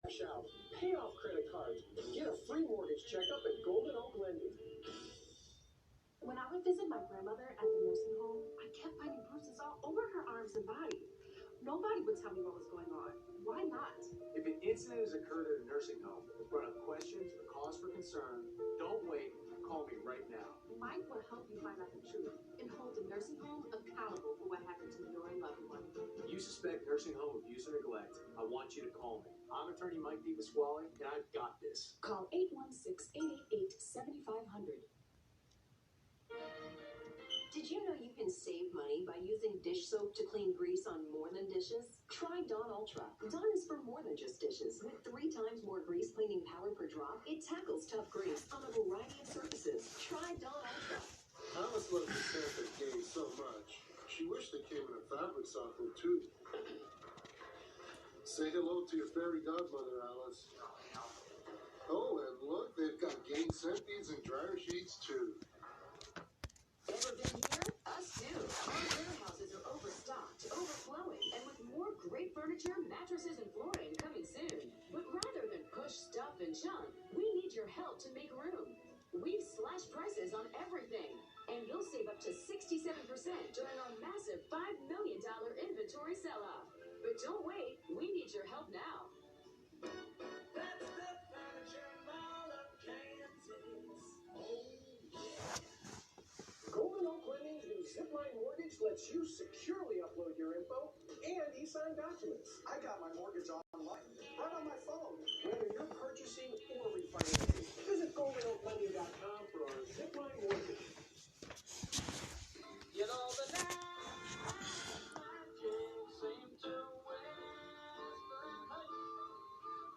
Cash out, pay off credit cards, get a free mortgage checkup at Golden Oak Lending. When I would visit my grandmother at the nursing home, I kept finding bruises all over her arms and body. Nobody would tell me what was going on. Why not? If an incident has occurred at a nursing home that brought up questions or cause for concern, don't wait. Call me right now. Mike will help you find out the truth and hold the nursing home accountable for what happened to your loved one. You suspect nursing home abuse or neglect, I want you to call me. I'm attorney Mike DePasquale, and I've got this. Call 816-888-7500. Did you know you can save money by using dish soap to clean grease on more than dishes? Try Dawn Ultra. Dawn is for more than just dishes. With 3 times more grease cleaning power per drop, it tackles tough grease on a variety of surfaces. Try Dawn Ultra. Alice loves the Santa game so much. She wished they came in a fabric softener too. Say hello to your fairy godmother, Alice. Oh, and look, they've got game scent beads and dryer sheets too. Ever been here? Us too. Our warehouses are overstocked, overflowing, and with more great furniture, mattresses, and flooring coming soon. But rather than push stuff and junk, we need your help to make room. We've slashed prices on everything, and you'll save up to 67% during our massive $5 million inventory sell-off. But don't wait, we need your help now. That's the Furniture Mall of Kansas. Oh, yeah. Golden Oak Lending's new Zipline Mortgage lets you securely upload your info and e-sign documents. I got my mortgage online, right on my phone. Whether you're purchasing or refinancing, visit GoldenOakLending.com for our Zipline Mortgage. You know the night seemed to whisper and hush.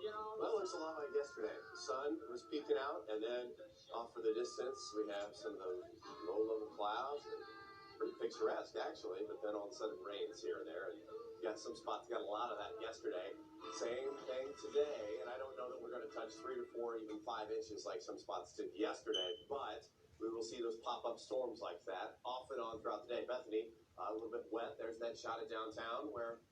You know, Well, it looks a lot like yesterday. The sun was peeking out, and then off in the distance, we have some of those low-level clouds, and pretty picturesque, actually, but then all of a sudden rains here and there, and you got some spots, got a lot of that yesterday. Same thing today, and I don't know that we're going to touch 3 to 4, even 5 inches like some spots did yesterday, but we will see those pop-up storms like that off and on throughout the day. Bethany, a little bit wet. There's that shot of downtown where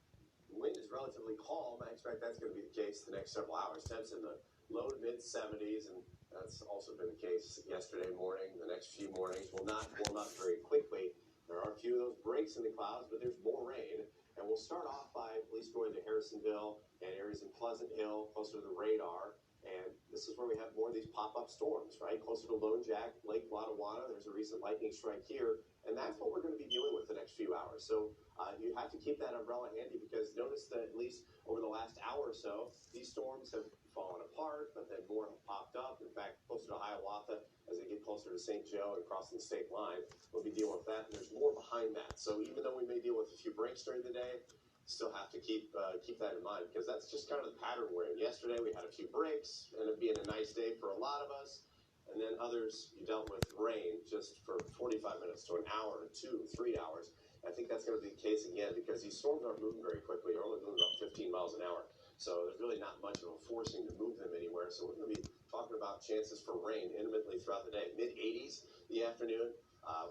the wind is relatively calm. I expect that's going to be the case the next several hours. Temps in the low to mid-70s, and that's also been the case yesterday morning. The next few mornings will not warm up very quickly. There are a few of those breaks in the clouds, but there's more rain. And we'll start off by at least going to Harrisonville and areas in Pleasant Hill, closer to the radar. And this is where we have more of these pop-up storms, right? Closer to Lone Jack, Lake Lotawana. There's a recent lightning strike here. And that's what we're going to be dealing with the next few hours. So you have to keep that umbrella handy, because notice that at least over the last hour or so, these storms have fallen apart, but then more have popped up. In fact, closer to Hiawatha, as they get closer to St. Joe and crossing the state line, we'll be dealing with that. And there's more behind that. So even though we may deal with a few breaks during the day, still have to keep that in mind, because that's just kind of the pattern we're in. Yesterday we had a few breaks, and it being a nice day for a lot of us, and then others you dealt with rain just for 45 minutes to an hour, 2, 3 hours. I think that's going to be the case again, because these storms aren't moving very quickly. They're only moving about 15 miles an hour, so there's really not much of a forcing to move them anywhere. So we're going to be talking about chances for rain intermittently throughout the day. Mid-80s the afternoon.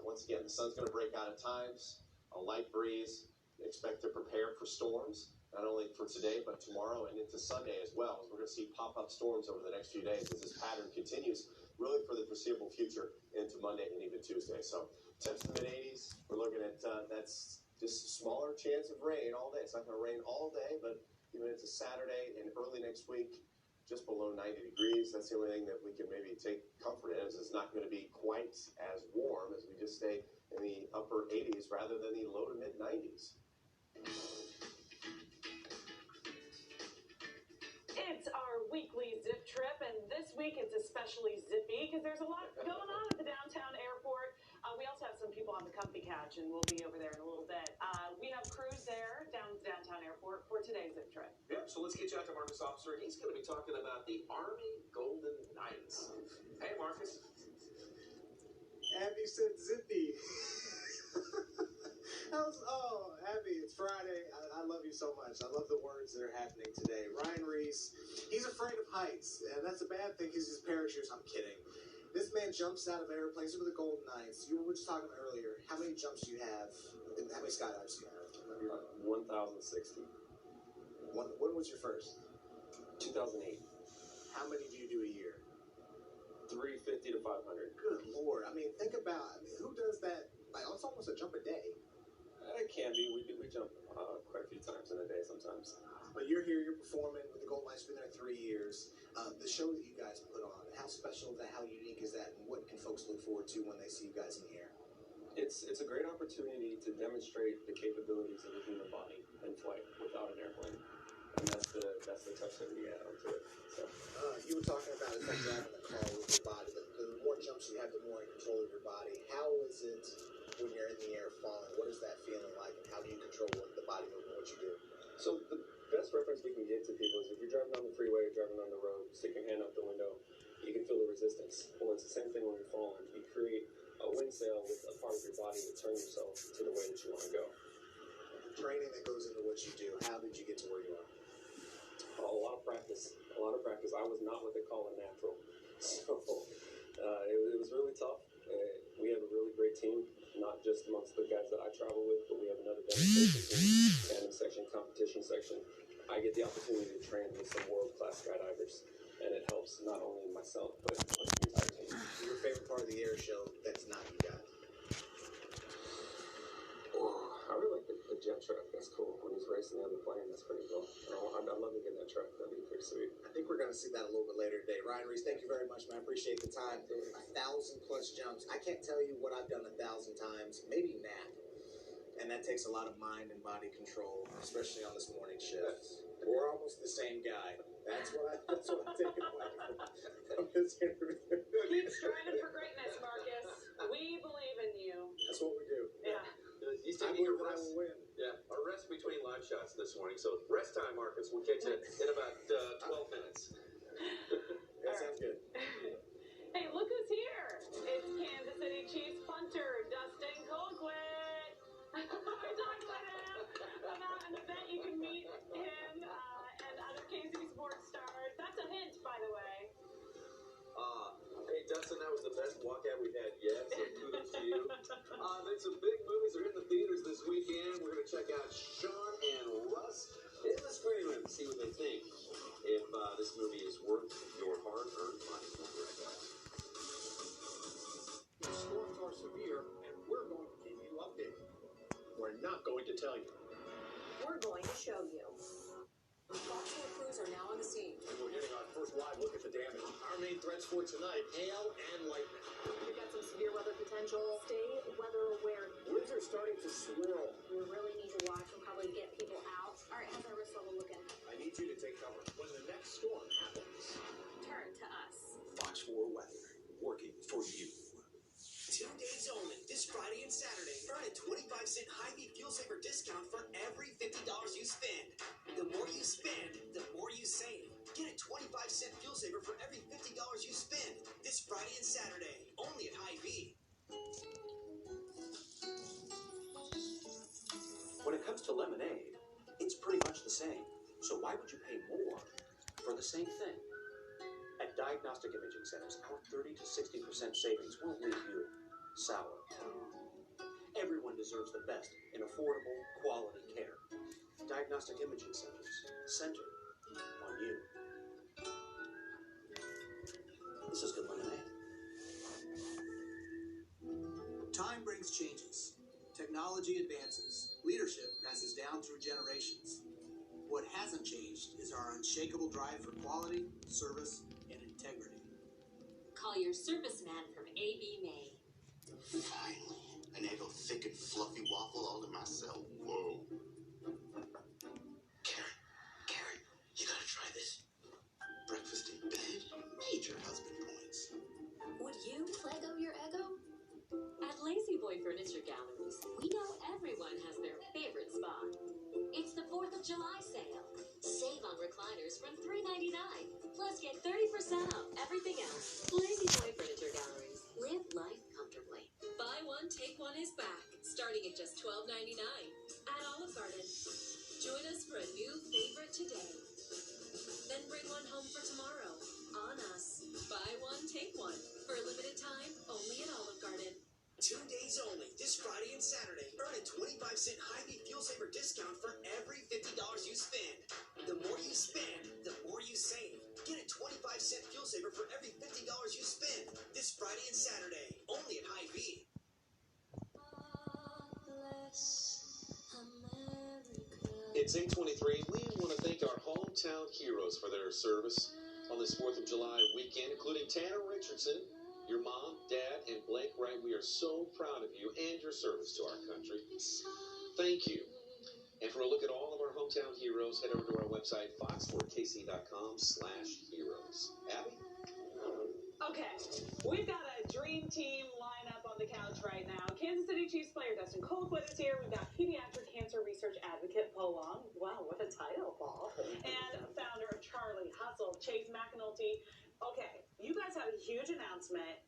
Once again, the sun's going to break out at times, a light breeze. Expect to prepare for storms, not only for today, but tomorrow and into Sunday as well, as we're going to see pop-up storms over the next few days as this pattern continues really for the foreseeable future into Monday and even Tuesday. So temps in the mid-80s. We're looking at that's just a smaller chance of rain all day. It's not going to rain all day, but even into Saturday and early next week, just below 90 degrees. That's the only thing that we can maybe take comfort in, is it's not going to be quite as warm as we just stay in the upper 80s rather than the low to mid-90s. It's our weekly zip trip, and this week it's especially zippy because there's a lot going on at the downtown airport. We also have some people on the comfy couch, and we'll be over there in a little bit. We have crews there down at the downtown airport for today's zip trip. Yep, so let's get you out to Marcus Officer. He's going to be talking about the Army Golden Knights. Hey, Marcus. Abby said zippy. Abby, it's Friday. I love you so much. I love the words that are happening today. Ryan Reese, he's afraid of heights, and that's a bad thing because he's parachutes. I'm kidding. This man jumps out of airplanes with the Golden Knights. You were just talking about earlier. How many jumps do you have? How many skydives do you have? 1,060. When was your first? 2008. How many do you do a year? 350 to 500. Good Lord. I mean, think about, who does that? Like, it's almost a jump a day. It can be. We jump quite a few times in a day sometimes. But you're here, you're performing with the Golden Knights, been there 3 years. The show that you guys put on, how special is that? How unique is that? And what can folks look forward to when they see you guys in the air? It's a great opportunity to demonstrate the capabilities of the human body in flight without an airplane, and that's the touch that we add onto it. So You were talking about it's like driving a car with your body. The more jumps you have, the more in control of your body. How is it when you're in the air falling? What is that feeling like, and how do you control the body movement, what you do? So the best reference we can give to people is if you're driving down the freeway, driving on the road, stick your hand out the window, you can feel the resistance. Well, it's the same thing when you're falling. You create a wind sail with a part of your body to turn yourself to the way that you want to go. Training that goes into what you do. How did you get to where you are? A lot of practice. I was not what they call a natural. So it was really tough. We have a really great team, not just amongst the guys that I travel with, but we have another demonstration team, tandem section, competition section. I get the opportunity to train with some world-class skydivers, and it helps not only myself, but the entire team. Your favorite part of the air show that's not you guys? I really like the jet truck. That's cool. When he's racing the other plane, that's pretty cool. I'd love to get in that truck. That'd be pretty sweet. I think we're going to see that a little bit later today. Ryan Reese, thank you very much, man. I appreciate the time. 1,000+ jumps. I can't tell you what I've done 1,000 times. Maybe nap. And that takes a lot of mind and body control, especially on this morning shift. We're almost the same guy. That's what I take away from this interview. Keep striving for greatness, Marcus. We believe in you. That's what we do. Yeah. He's I taking believe a I rest. will win. Yeah, a rest between live shots this morning. So rest time, Marcus. We'll catch you in about 12 minutes. That sounds good. Hey, look who's here. It's Kansas City Chiefs punter, Dustin Colquitt. We're talking about him, about an event you can meet him and other KC sports stars. That's a hint, by the way. Hey, Dustin, that was the best walkout we've had yet, so kudos to you. Then some big movies are in the theaters this weekend. We're going to check out Sean and Russ in the screening room, see what they think. If this movie is worth your hard-earned money. The storms are severe, and we're going to keep you updated. We're not going to tell you. We're going to show you. Fox 4 crews are now on the scene. And we're getting our first live look at the damage. Our main threats for tonight, hail and lightning. We've got some severe weather potential. Stay weather aware. Winds are starting to swirl. We really need to watch. We'll probably get people out. All right, how's our risk level looking? I need you to take cover when the next storm happens. Turn to us. Fox 4 Weather, working for you. 2 days only, this Friday and Saturday. Earn a 25-cent Hy-Vee fuel saver discount for every $50 you spend. The more you spend, the more you save. Get a 25-cent fuel saver for every $50 you spend. This Friday and Saturday, only at Hy-Vee. When it comes to lemonade, it's pretty much the same. So why would you pay more for the same thing? At Diagnostic Imaging Centers, our 30 to 60% savings won't leave you sour. Everyone deserves the best in affordable, quality care. Diagnostic Imaging Centers, centered on you. This is good lemonade. Time brings changes. Technology advances. Leadership passes down through generations. What hasn't changed is our unshakable drive for quality, service, and integrity. Call your serviceman from AB May. Finally, an egg of thick and fluffy waffle all to myself. Whoa. Karen, you gotta try this. Breakfast in bed, major husband points. Would you Lego your ego? At Lazy Boy Furniture Galleries, we know everyone has their favorite spot. It's the 4th of July sale. Save on recliners from $3.99. Plus get 30% off everything else. Lazy Boy Furniture Galleries. Live life comfortably. Buy one, take one is back. Starting at just $12.99 at Olive Garden. Join us for a new favorite today. Then bring one home for tomorrow. On us. Buy one, take one. For a limited time, only at Olive Garden. 2 days only, this Friday and Saturday. Earn a 25-cent Hy-Vee fuel saver discount for every $50 you spend. The more you spend, the more you save. cent fuel saver for every $50 you spend. This Friday and Saturday, only at Hy-Vee. It's 8:23. We want to thank our hometown heroes for their service on this 4th of July weekend, including Tanner Richardson, your mom, dad, and Blake Wright. We are so proud of you and your service to our country. Thank you. And for a look at all of our hometown heroes, head over to our website, fox4kc.com/heroes. Abby? Okay, we've got a dream team lineup on the couch right now. Kansas City Chiefs player Dustin Colquitt is here. We've got pediatric cancer research advocate Paul Long. Wow, what a title, Paul. And founder of Charlie Hustle, Chase McAnulty. Okay, you guys have a huge announcement.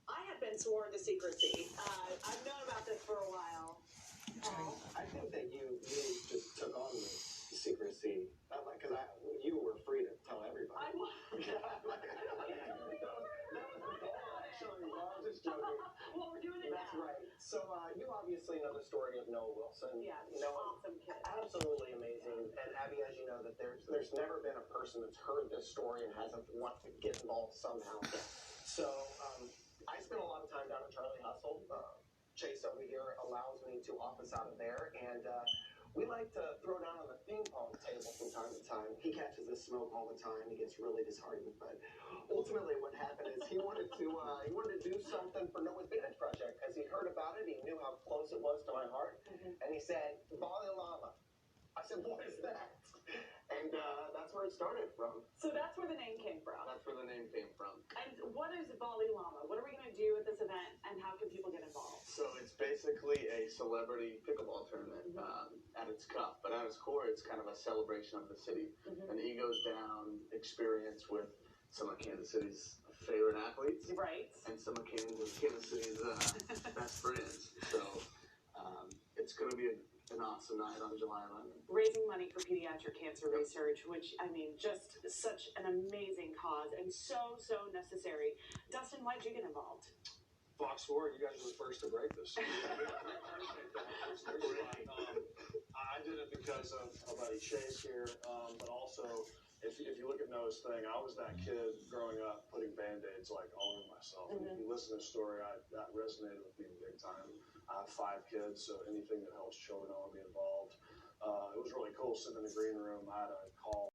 I have been sworn to secrecy. I've known about this for a while. Paul? I think that you really just took on the secrecy. Because you were free to tell everybody. I was. Actually, I was just joking. Well, we're doing it That's now. right. So you obviously know the story of Noah Wilson. Yeah, you know, awesome kid. absolutely amazing. And Abby, as you know, that there's never been a person that's heard this story and hasn't wanted to get involved somehow. So I spent a lot of time down at Charlie Hustle. Chase over here allows me to office out of there, and we like to throw down on the ping pong table from time to time. He catches the smoke all the time. He gets really disheartened, but ultimately what happened is he wanted to do something for Noah's Vantage Project. As he heard about it, he knew how close it was to my heart, and he said, Bali Lama. I said, what is that? And that's where it started from. So that's where the name came from. That's where the name came from. And what is Bali Lama? What are we going to do at this event, and how can people get involved? So it's basically a celebrity pickleball tournament at its cup, but at its core, it's kind of a celebration of the city, an egos down experience with some of Kansas City's favorite athletes, Right. and some of Kansas City's best friends. So it's going to be an awesome night on July 11th. Raising money for pediatric cancer research, which, I mean, just such an amazing cause and so necessary. Dustin, why'd you get involved? Fox 4, you guys were the first to break this. I did it because of my buddy Chase here, but also, if you look at Noah's thing, I was that kid growing up putting Band-Aids like all over myself. And if you listen to the story, that resonated with me big time. I have 5 kids, so anything that helps children, I want to be involved. It was really cool sitting in the green room. I had a call